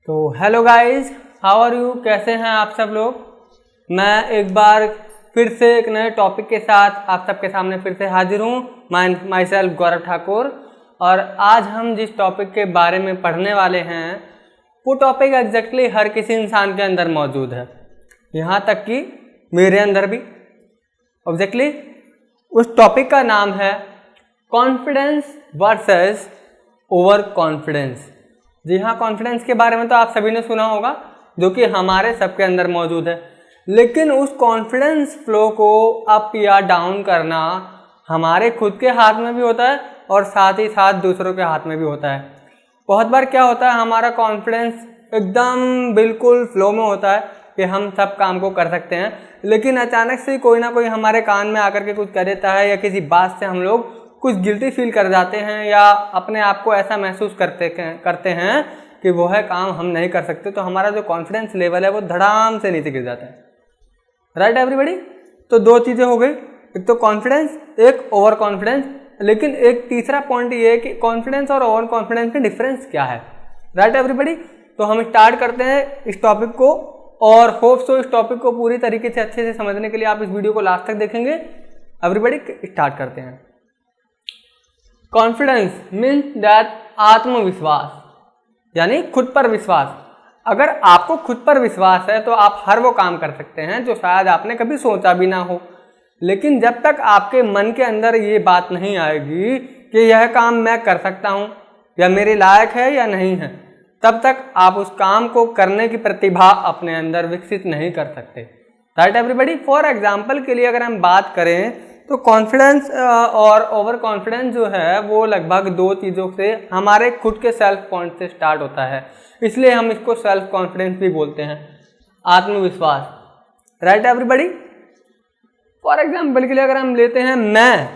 तो hello guys, how are you, कैसे हैं आप सब लोग। मैं एक बार फिर से एक नए टॉपिक के साथ आप सबके सामने फिर से हाजिर हूँ। माई सेल्फ गौरव ठाकुर। और आज हम जिस टॉपिक के बारे में पढ़ने वाले हैं वो टॉपिक एग्जैक्टली हर किसी इंसान के अंदर मौजूद है, यहाँ तक कि मेरे अंदर भी। एग्जैक्टली उस टॉपिक का नाम है कॉन्फिडेंस वर्सेस ओवर कॉन्फिडेंस। जी हाँ, कॉन्फिडेंस के बारे में तो आप सभी ने सुना होगा, जो कि हमारे सबके अंदर मौजूद है। लेकिन उस कॉन्फिडेंस फ्लो को अप या डाउन करना हमारे खुद के हाथ में भी होता है और साथ ही साथ दूसरों के हाथ में भी होता है। बहुत बार क्या होता है, हमारा कॉन्फिडेंस एकदम बिल्कुल फ्लो में होता है कि हम सब काम को कर सकते हैं, लेकिन अचानक से कोई ना कोई हमारे कान में आकर के कुछ कह देता है या किसी बात से हम लोग कुछ गिल्टी फील कर जाते हैं या अपने आप को ऐसा महसूस करते हैं कि वो है काम हम नहीं कर सकते, तो हमारा जो कॉन्फिडेंस लेवल है वो धड़ाम से नीचे गिर जाता है। Right everybody. तो दो चीज़ें हो गई, एक तो कॉन्फिडेंस, एक ओवर कॉन्फिडेंस। लेकिन एक तीसरा पॉइंट ये है कि कॉन्फिडेंस और ओवर कॉन्फिडेंस में डिफरेंस क्या है। Right everybody. तो हम स्टार्ट करते हैं इस टॉपिक को और होप सो इस टॉपिक को पूरी तरीके से अच्छे से समझने के लिए आप इस वीडियो को लास्ट तक देखेंगे। एवरीबॉडी स्टार्ट करते हैं। कॉन्फिडेंस मीन्स दैट आत्मविश्वास, यानी खुद पर विश्वास। अगर आपको खुद पर विश्वास है तो आप हर वो काम कर सकते हैं जो शायद आपने कभी सोचा भी ना हो। लेकिन जब तक आपके मन के अंदर ये बात नहीं आएगी कि यह काम मैं कर सकता हूँ या मेरे लायक है या नहीं है, तब तक आप उस काम को करने की प्रतिभा अपने अंदर विकसित नहीं कर सकते। Right everybody. फॉर एग्जाम्पल के लिए अगर हम बात करें तो कॉन्फिडेंस और ओवर कॉन्फिडेंस जो है वो लगभग दो चीज़ों से, हमारे खुद के सेल्फ पॉइंट से स्टार्ट होता है, इसलिए हम इसको सेल्फ कॉन्फिडेंस भी बोलते हैं, आत्मविश्वास। Right everybody. फॉर एग्जाम्पल के लिए अगर हम लेते हैं मैं,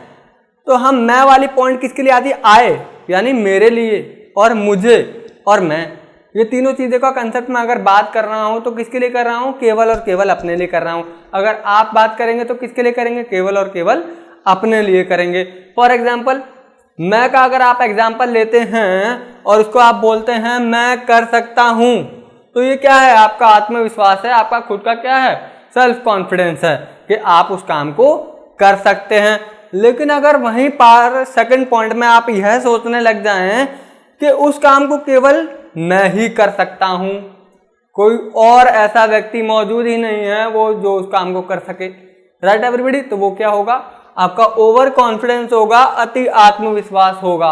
तो हम मैं वाली पॉइंट किसके लिए आती है, आए, यानी मेरे लिए और मुझे और मैं। ये तीनों चीज़ों का कंसेप्ट में अगर बात कर रहा हूँ तो किसके लिए कर रहा हूँ, केवल और केवल अपने लिए कर रहा हूँ। अगर आप बात करेंगे तो किसके लिए करेंगे, केवल और केवल अपने लिए करेंगे। फॉर एग्जाम्पल मैं का अगर आप एग्जाम्पल लेते हैं और उसको आप बोलते हैं मैं कर सकता हूँ, तो ये क्या है, आपका आत्मविश्वास है, आपका खुद का क्या है, सेल्फ कॉन्फिडेंस है कि आप उस काम को कर सकते हैं। लेकिन अगर वहीं पर सेकंड पॉइंट में आप यह सोचने लग जाएं कि उस काम को केवल मैं ही कर सकता हूं, कोई और ऐसा व्यक्ति मौजूद ही नहीं है वो जो उस काम को कर सके। Right everybody. तो वो क्या होगा, आपका ओवर कॉन्फिडेंस होगा, अति आत्मविश्वास होगा।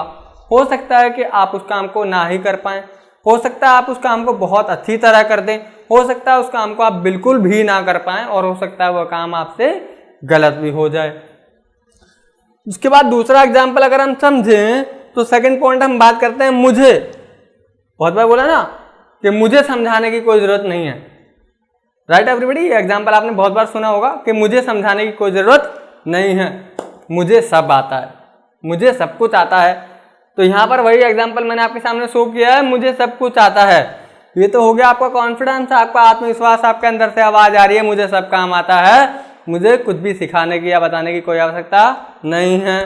हो सकता है कि आप उस काम को ना ही कर पाएं, हो सकता है आप उस काम को बहुत अच्छी तरह कर दें, हो सकता है उस काम को आप बिल्कुल भी ना कर पाएं और हो सकता है वह काम आपसे गलत भी हो जाए। उसके बाद दूसरा एग्जाम्पल अगर हम समझें तो सेकंड पॉइंट हम बात करते हैं मुझे। बहुत बार बोला ना कि मुझे समझाने की कोई जरूरत नहीं है। Right everybody. ये एग्जाम्पल आपने बहुत बार सुना होगा कि मुझे समझाने की कोई जरूरत नहीं है, मुझे सब आता है, मुझे सब कुछ आता है। तो यहाँ पर वही एग्जाम्पल मैंने आपके सामने शो किया है, मुझे सब कुछ आता है। ये तो हो गया आपका कॉन्फिडेंस, आपका आत्मविश्वास, आपके अंदर से आवाज आ रही है मुझे सब काम आता है, मुझे कुछ भी सिखाने की या बताने की कोई आवश्यकता नहीं है।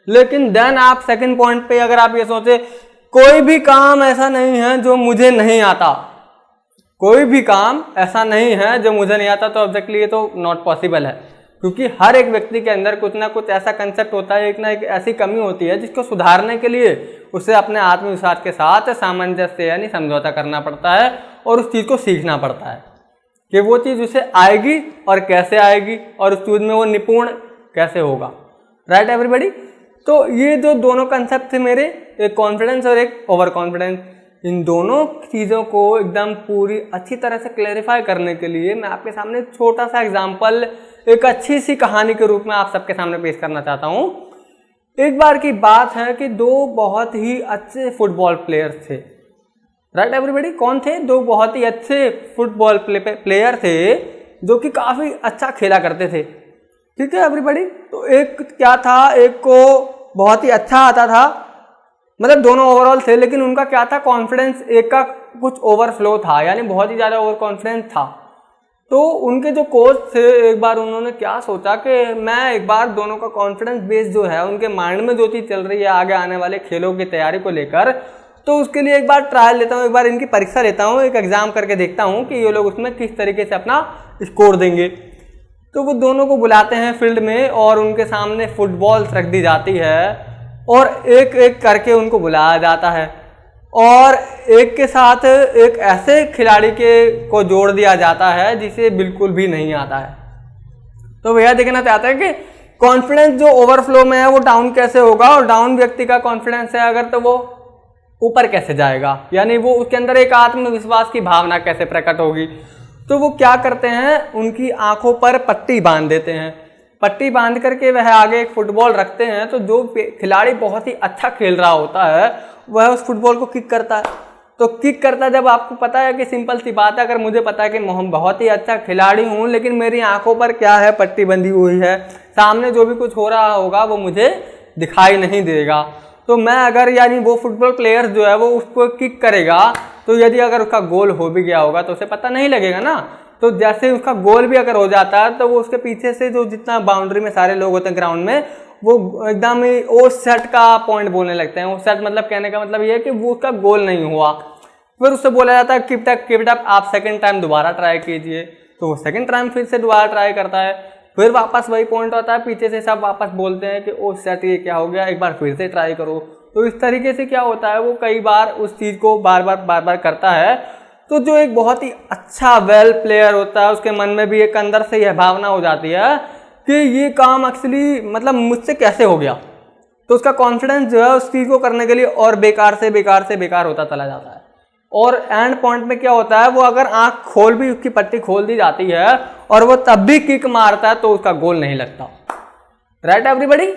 लेकिन देन आप सेकंड पॉइंट पे अगर आप ये सोचे कोई भी काम ऐसा नहीं है जो मुझे नहीं आता, कोई भी काम ऐसा नहीं है जो मुझे नहीं आता, तो ऑब्जेक्टली ये तो नॉट पॉसिबल है, क्योंकि हर एक व्यक्ति के अंदर कुछ ना कुछ ऐसा कंसेप्ट होता है, एक ना एक ऐसी कमी होती है जिसको सुधारने के लिए उसे अपने आत्मविश्वास के साथ सामंजस्य यानी समझौता करना पड़ता है और उस चीज़ को सीखना पड़ता है कि वो चीज़ उसे आएगी और कैसे आएगी और उस चीज़ में वो निपुण कैसे होगा। Right everybody. तो ये जो दोनों कंसेप्ट थे मेरे, एक कॉन्फिडेंस और एक ओवर कॉन्फिडेंस, इन दोनों चीज़ों को एकदम पूरी अच्छी तरह से क्लैरिफाई करने के लिए मैं आपके सामने एक छोटा सा एग्जांपल, एक अच्छी सी कहानी के रूप में आप सबके सामने पेश करना चाहता हूँ। एक बार की बात है कि दो बहुत ही अच्छे फुटबॉल प्लेयर्स थे। Right everybody. कौन थे, दो बहुत ही अच्छे फुटबॉल प्लेयर थे जो कि काफ़ी अच्छा खेला करते थे। ठीक है एवरीबॉडी। तो एक क्या था, एक को बहुत ही अच्छा आता था, मतलब दोनों ओवरऑल थे, लेकिन उनका क्या था, कॉन्फिडेंस एक का कुछ ओवरफ्लो था, यानी बहुत ही ज़्यादा ओवर कॉन्फिडेंस था। तो उनके जो कोच थे, एक बार उन्होंने क्या सोचा कि मैं एक बार दोनों का कॉन्फिडेंस बेस जो है, उनके माइंड में जो चीज़ चल रही है आगे आने वाले खेलों की तैयारी को लेकर, तो उसके लिए एक बार ट्रायल लेता हूँ, एक बार इनकी परीक्षा लेता हूँ, एक एग्ज़ाम करके देखता हूँ कि ये लोग उसमें किस तरीके से अपना स्कोर देंगे। तो वो दोनों को बुलाते हैं फील्ड में और उनके सामने फुटबॉल्स रख दी जाती है और एक एक करके उनको बुलाया जाता है और एक के साथ एक ऐसे खिलाड़ी को जोड़ दिया जाता है जिसे बिल्कुल भी नहीं आता है। तो भैया देखना चाहते हैं कि कॉन्फिडेंस जो ओवरफ्लो में है वो डाउन कैसे होगा, और डाउन व्यक्ति का कॉन्फिडेंस है अगर तो वो ऊपर कैसे जाएगा, यानी वो उसके अंदर एक आत्मविश्वास की भावना कैसे प्रकट होगी। तो वो क्या करते हैं, उनकी आंखों पर पट्टी बांध देते हैं। पट्टी बांध करके वह आगे एक फुटबॉल रखते हैं, तो जो खिलाड़ी बहुत ही अच्छा खेल रहा होता है वह उस फुटबॉल को किक करता है। तो किक करता है, जब आपको पता है कि सिंपल सी बात है, अगर मुझे पता है कि मैं बहुत ही अच्छा खिलाड़ी हूँ लेकिन मेरी आंखों पर क्या है, पट्टी बंधी हुई है, सामने जो भी कुछ हो रहा होगा वो मुझे दिखाई नहीं देगा, तो मैं अगर यानी वो फुटबॉल प्लेयर जो है वो उसको किक करेगा तो यदि अगर उसका गोल हो भी गया होगा तो उसे पता नहीं लगेगा ना। तो जैसे उसका गोल भी अगर हो जाता है तो वो उसके पीछे से जो जितना बाउंड्री में सारे लोग होते हैं ग्राउंड में, वो एकदम ही ओ सेट का पॉइंट बोलने लगते हैं। ओ सेट मतलब कहने का मतलब ये है कि वो उसका गोल नहीं हुआ, फिर उससे बोला जाता है कीप इट अप, आप सेकंड टाइम दोबारा ट्राई कीजिए। तो वो सेकंड टाइम फिर से दोबारा ट्राई करता है, फिर वापस वही पॉइंट होता है, पीछे से सब वापस बोलते हैं कि ओ सेट ये क्या हो गया, एक बार फिर से ट्राई करो। तो इस तरीके से क्या होता है, वो कई बार उस चीज़ को बार बार करता है। तो जो एक बहुत ही अच्छा वेल प्लेयर होता है उसके मन में भी एक अंदर से यह भावना हो जाती है कि ये काम एक्चुअली मतलब मुझसे कैसे हो गया, तो उसका कॉन्फिडेंस जो है उस चीज़ को करने के लिए और बेकार से बेकार होता चला जाता है। और एंड पॉइंट में क्या होता है, वो अगर आंख खोल भी उसकी पट्टी खोल दी जाती है और वो तब भी किक मारता है तो उसका गोल नहीं लगता। Right everybody.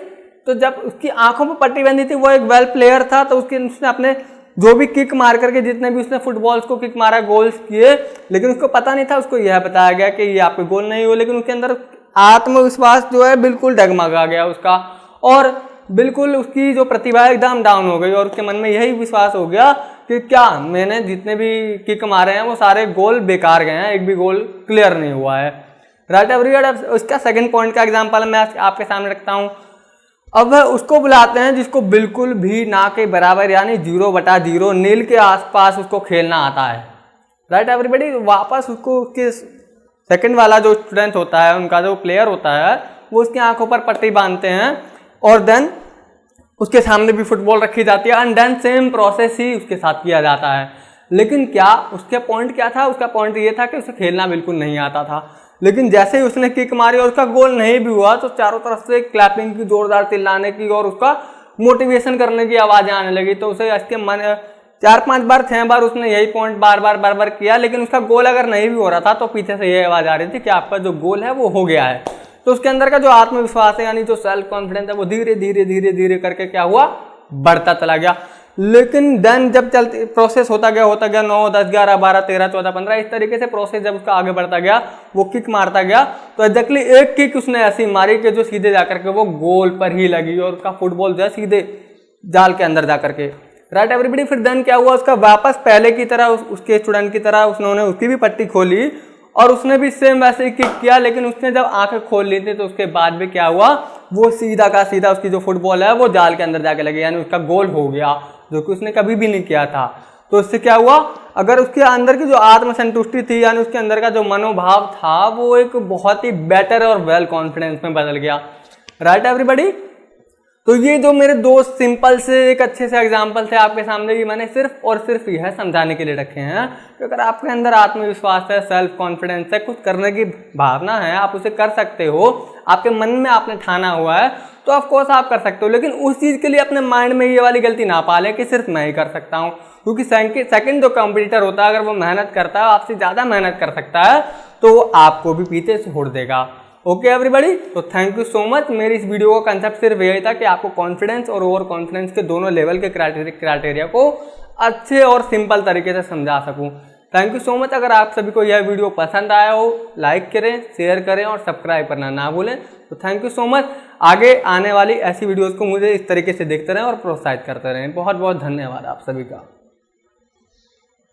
तो जब उसकी आंखों पर पट्टी बंधी थी, वो एक वेल प्लेयर था, तो उसने अपने जो भी किक मार करके जितने भी उसने फुटबॉल्स को किक मारा, गोल्स किए, लेकिन उसको पता नहीं था, उसको यह बताया गया कि ये आपके गोल नहीं हो, लेकिन उसके अंदर आत्मविश्वास जो है बिल्कुल डगमगा गया उसका, और बिल्कुल उसकी जो प्रतिभा एकदम डाउन हो गई और उसके मन में यही विश्वास हो गया कि क्या मैंने जितने भी किक मारे हैं वो सारे गोल बेकार गए हैं, एक भी गोल क्लियर नहीं हुआ है। Right everyone. उसका सेकंड पॉइंट का एग्जांपल मैं आपके सामने रखता हूं। अब वह उसको बुलाते हैं जिसको बिल्कुल भी ना के बराबर यानी 0/0 नील के आसपास उसको खेलना आता है। Right everybody. वापस उसको उसके सेकंड वाला जो स्टूडेंट होता है, उनका जो प्लेयर होता है, वो उसकी आंखों पर पट्टी बांधते हैं और देन उसके सामने भी फुटबॉल रखी जाती है एंड देन सेम प्रोसेस ही उसके साथ किया जाता है। लेकिन क्या उसके पॉइंट क्या था, उसका पॉइंट ये था कि उसे खेलना बिल्कुल नहीं आता था, लेकिन जैसे ही उसने किक मारी और उसका गोल नहीं भी हुआ तो चारों तरफ से क्लैपिंग की, जोरदार चिल्लाने की और उसका मोटिवेशन करने की आवाज़ें आने लगी। तो उसे इसके मन 4-5 बार 6 बार उसने यही पॉइंट बार बार किया, लेकिन उसका गोल अगर नहीं भी हो रहा था तो पीछे से ये आवाज़ आ रही थी कि आपका जो गोल है वो हो गया है। तो उसके अंदर का जो आत्मविश्वास है यानी जो सेल्फ कॉन्फिडेंस है वो धीरे करके क्या हुआ, बढ़ता चला गया। लेकिन देन जब चलते प्रोसेस होता गया 9, 10, 11, 12, 13, 14, 15 इस तरीके से प्रोसेस जब उसका आगे बढ़ता गया, वो किक मारता गया, तो एग्जैक्टली एक किक उसने ऐसी मारी कि जो सीधे जाकर के वो गोल पर ही लगी और उसका फुटबॉल जो है सीधे जाल के अंदर जाकर के। Right everybody. फिर देन क्या हुआ, उसका वापस पहले की तरह उसके स्टूडेंट की तरह उन्होंने उसकी भी पट्टी खोली और उसने भी सेम वैसे ही किक किया, लेकिन उसने जब आंखें खोल ली थी तो उसके बाद भी क्या हुआ, वो सीधा का सीधा उसकी जो फुटबॉल है वो जाल के अंदर जाके लगी, यानी उसका गोल हो गया, जो कि उसने कभी भी नहीं किया था। तो इससे क्या हुआ, अगर उसके अंदर की जो आत्मसंतुष्टि थी यानी उसके अंदर का जो मनोभाव था वो एक बहुत ही बेटर और वेल कॉन्फिडेंस में बदल गया। Right everybody. तो ये जो मेरे दो सिंपल से एक अच्छे से एग्जाम्पल थे आपके सामने, ये मैंने सिर्फ और सिर्फ यह समझाने के लिए रखे हैं कि अगर आपके अंदर आत्मविश्वास है, सेल्फ कॉन्फिडेंस है, कुछ करने की भावना है, आप उसे कर सकते हो, आपके मन में आपने ठाना हुआ है, तो ऑफ कोर्स आप कर सकते हो। लेकिन उस चीज़ के लिए अपने माइंड में ये वाली गलती ना पालें कि सिर्फ मैं ही कर सकता हूँ, क्योंकि सेकंड जो कॉम्पिटिटर होता है अगर वो मेहनत करता है, आपसे ज़्यादा मेहनत कर सकता है, तो वो आपको भी पीछे से छोड़ देगा। Okay everybody. तो थैंक यू सो मच। मेरी इस वीडियो का कंसेप्ट सिर्फ यही था कि आपको कॉन्फिडेंस और ओवर कॉन्फिडेंस के दोनों लेवल के क्राइटेरिया को अच्छे और सिंपल तरीके से समझा सकूं। Thank you so much. अगर आप सभी को यह वीडियो पसंद आया हो, लाइक करें, शेयर करें और सब्सक्राइब करना ना भूलें। तो थैंक यू सो मच। आगे आने वाली ऐसी वीडियोज़ को मुझे इस तरीके से देखते रहें और प्रोत्साहित करते रहें। बहुत बहुत धन्यवाद आप सभी का।